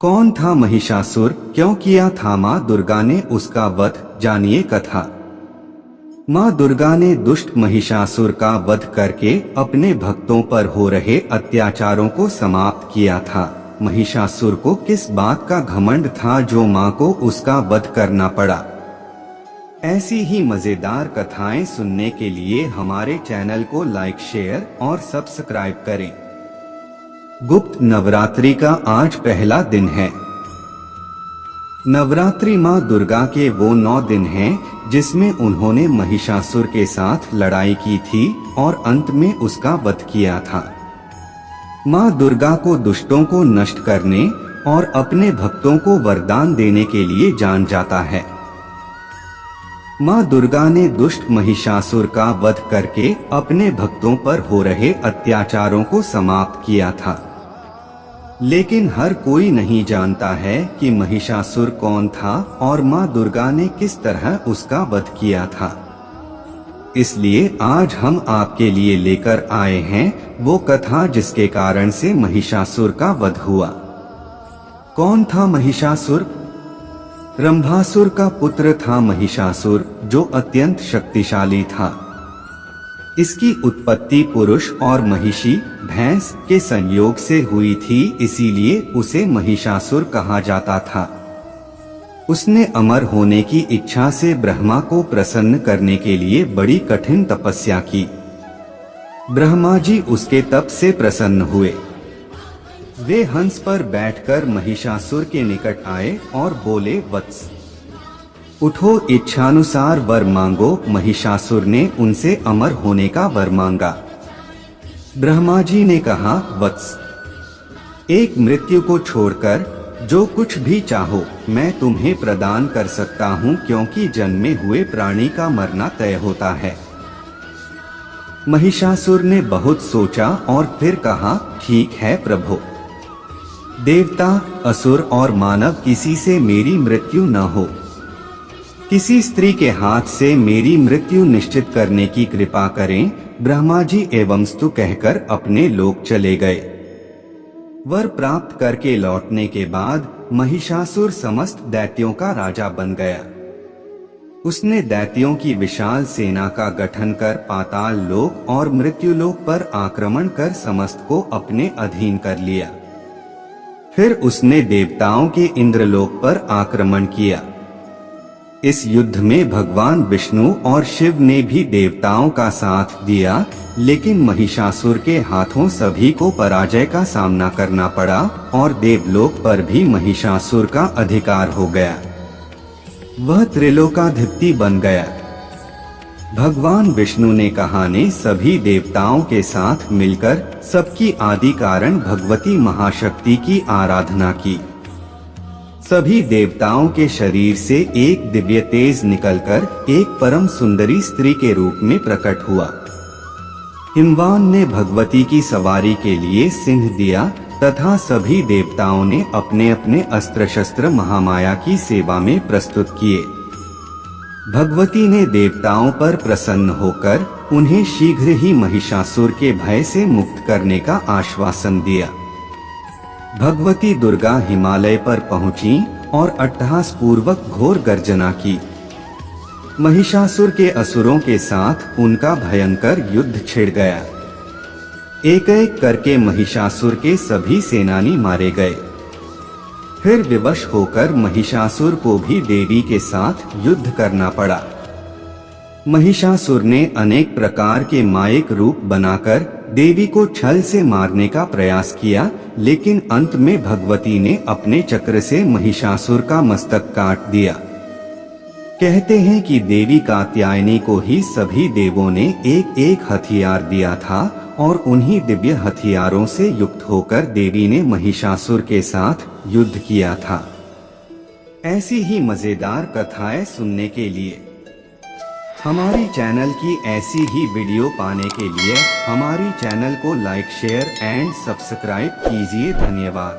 कौन था महिषासुर, क्यों किया था माँ दुर्गा ने उसका वध, जानिए कथा। माँ दुर्गा ने दुष्ट महिषासुर का वध करके अपने भक्तों पर हो रहे अत्याचारों को समाप्त किया था। महिषासुर को किस बात का घमंड था जो माँ को उसका वध करना पड़ा। ऐसी ही मजेदार कथाएं सुनने के लिए हमारे चैनल को लाइक, शेयर और सब्सक्राइब करें। गुप्त नवरात्रि का आज पहला दिन है। नवरात्रि माँ दुर्गा के वो 9 दिन हैं जिसमें उन्होंने महिषासुर के साथ लड़ाई की थी और अंत में उसका वध किया था। माँ दुर्गा को दुष्टों को नष्ट करने और अपने भक्तों को वरदान देने के लिए जान जाता है। माँ दुर्गा ने दुष्ट महिषासुर का वध करके अपने भक्तों पर हो रहे अत्याचारों को समाप्त किया था। लेकिन हर कोई नहीं जानता है कि महिषासुर कौन था और माँ दुर्गा ने किस तरह उसका वध किया था। इसलिए आज हम आपके लिए लेकर आए हैं वो कथा जिसके कारण से महिषासुर का वध हुआ। कौन था महिषासुर? रंभासुर का पुत्र था महिषासुर, जो अत्यंत शक्तिशाली था। इसकी उत्पत्ति पुरुष और महिषी भैंस के संयोग से हुई थी, इसीलिए उसे महिषासुर कहा जाता था। उसने अमर होने की इच्छा से ब्रह्मा को प्रसन्न करने के लिए बड़ी कठिन तपस्या की। ब्रह्मा जी उसके तप से प्रसन्न हुए। वे हंस पर बैठकर महिषासुर के निकट आए और बोले, वत्स उठो, इच्छानुसार वर मांगो। महिषासुर ने उनसे अमर होने का वर मांगा। ब्रह्मा जी ने कहा, वत्स एक मृत्यु को छोड़कर जो कुछ भी चाहो मैं तुम्हें प्रदान कर सकता हूँ, क्योंकि जन्मे हुए प्राणी का मरना तय होता है। महिषासुर ने बहुत सोचा और फिर कहा, ठीक है प्रभु। देवता, असुर और मानव किसी से मेरी मृत्यु न हो। किसी स्त्री के हाथ से मेरी मृत्यु निश्चित करने की कृपा करें। ब्रह्मा जी एवं स्तु कहकर अपने लोक चले गए। वर प्राप्त करके लौटने के बाद महिषासुर समस्त दैत्यों का राजा बन गया। उसने दैत्यों की विशाल सेना का गठन कर पाताल लोक और मृत्यु लोक पर आक्रमण कर समस्त को अपने अधीन कर लिया। फिर उसने देवताओं के इंद्रलोक पर आक्रमण किया। इस युद्ध में भगवान विष्णु और शिव ने भी देवताओं का साथ दिया, लेकिन महिषासुर के हाथों सभी को पराजय का सामना करना पड़ा और देवलोक पर भी महिषासुर का अधिकार हो गया। वह त्रिलोकाधिपति बन गया। भगवान विष्णु ने कहा ने सभी देवताओं के साथ मिलकर सबकी आदि कारण भगवती महाशक्ति की आराधना की। सभी देवताओं के शरीर से एक दिव्य तेज निकलकर एक परम सुंदरी स्त्री के रूप में प्रकट हुआ। हिमवान ने भगवती की सवारी के लिए सिंह दिया तथा सभी देवताओं ने अपने अपने अस्त्र शस्त्र महामाया की सेवा में प्रस्तुत किए। भगवती ने देवताओं पर प्रसन्न होकर उन्हें शीघ्र ही महिषासुर के भय से मुक्त करने का आश्वासन दिया। भगवती दुर्गा हिमालय पर पहुंची और अट्टहास पूर्वक घोर गर्जना की। महिषासुर के असुरों के साथ उनका भयंकर युद्ध छिड़ गया। एक एक करके महिषासुर के सभी सेनानी मारे गए। फिर विवश होकर महिषासुर को भी देवी के साथ युद्ध करना पड़ा। महिषासुर ने अनेक प्रकार के मायिक रूप बनाकर देवी को छल से मारने का प्रयास किया, लेकिन अंत में भगवती ने अपने चक्र से महिषासुर का मस्तक काट दिया। कहते हैं कि देवी कात्यायनी को ही सभी देवों ने एक एक हथियार दिया था और उन्हीं दिव्य हथियारों से युक्त होकर देवी ने महिषासुर के साथ युद्ध किया था। ऐसी ही मजेदार कथाएं सुनने के लिए हमारी चैनल की ऐसी ही वीडियो पाने के लिए हमारी चैनल को लाइक, शेयर एंड सब्सक्राइब कीजिए। धन्यवाद।